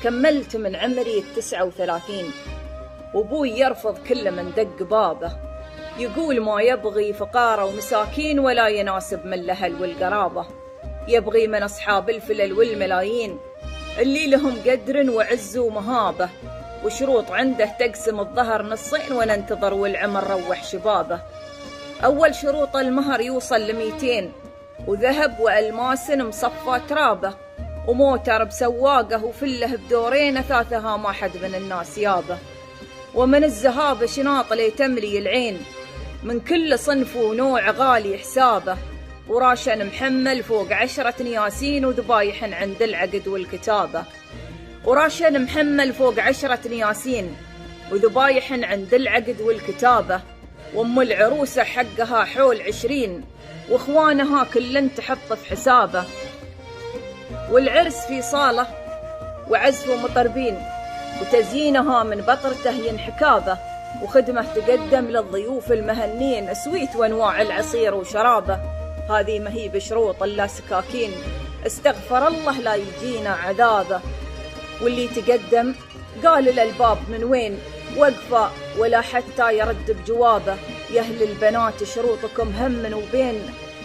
كملت من عمري 39، وابوي يرفض كل من دق بابه، يقول ما يبغي فقارة ومساكين ولا يناسب من الأهل والقرابة، يبغي من أصحاب الفلل والملايين اللي لهم قدر وعز ومهابة، وشروط عنده تقسم الظهر نصين وننتظر والعمر روح شبابه. أول شروط المهر يوصل ل200، وذهب وألماس مصفى ترابه، وموتر بسواقه وفله بدورين أثاثها ما حد من الناس يابه، ومن الزهابة شناط لي تملي العين، من كل صنف ونوع غالي حسابه، وراشن محمل فوق 10 نياسين وذبايح عند العقد والكتابة، وراشن محمل فوق 10 نياسين وذبايح عند العقد والكتابة، وام العروسة حقها حول 20، واخوانها كلن تحط في حسابه، والعرس في صالة وعزف ومطربين، وتزيينها من بطرته ينحكابه، وخدمه تقدم للضيوف المهنين سويت وانواع العصير وشرابه. هذه ما هي بشروط الا سكاكين، استغفر الله لا يجينا عذابه. واللي تقدم قال للباب من وين وقفه ولا حتى يرد بجوابه، يا اهل البنات شروطكم هم وبين،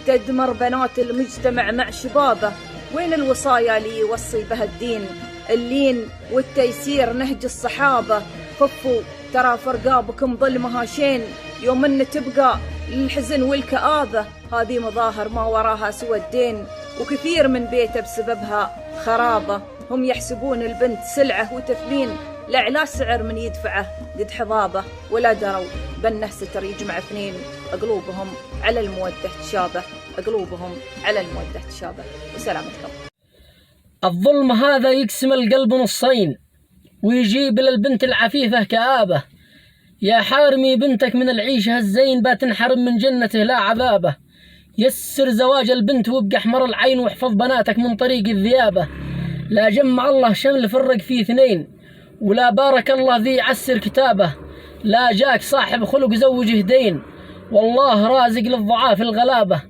تدمر بنات المجتمع مع شبابه، وين الوصايا اللي يوصي بها الدين، اللين والتيسير نهج الصحابة، خفوا ترى فرقابكم ظلمها شين، يوم ان تبقى للحزن والكآبة، هذه مظاهر ما وراها سوى الدين، وكثير من بيته بسببها خرابة، هم يحسبون البنت سلعة وتثمين، لعلا سعر من يدفعه قد حضابه، ولا دروا بأنه ستر يجمع اثنين، قلوبهم على المودة تشابه، قلوبهم على المودة تشابه. وسلامتكم. الظلم هذا يقسم القلب نصين، ويجيب للبنت العفيفة كآبة، يا حارمي بنتك من العيشة الزين باتنحرم من جنته لا عذابه، يسر زواج البنت وابقى احمر العين، واحفظ بناتك من طريق الذيابة، لا جمع الله شمل فرق فيه اثنين، ولا بارك الله ذي عسر كتابه، لا جاك صاحب خلق زوجه دين، والله رازق للضعاف الغلابة،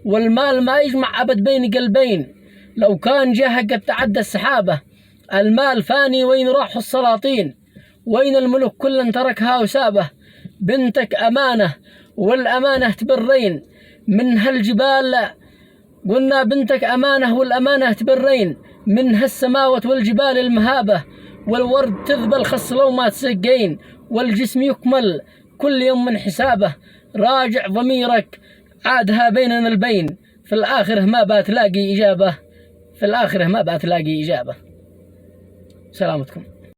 والمال ما يجمع أبد بين قلبين، لو كان جاه قد تعدى السحابة، المال فاني وين راحوا السلاطين، وين الملوك كل تركها وسابه، بنتك أمانة والأمانة تبرين من هالجبال، قلنا بنتك أمانة والأمانة تبرين من هالسماوة والجبال المهابة، والورد تذبل خص لو ما تسقين، والجسم يكمل كل يوم من حسابه، راجع ضميرك عادها بيننا البين، في الآخرة ما بتلاقي إجابة، في الآخرة ما بتلاقي إجابة. سلامتكم.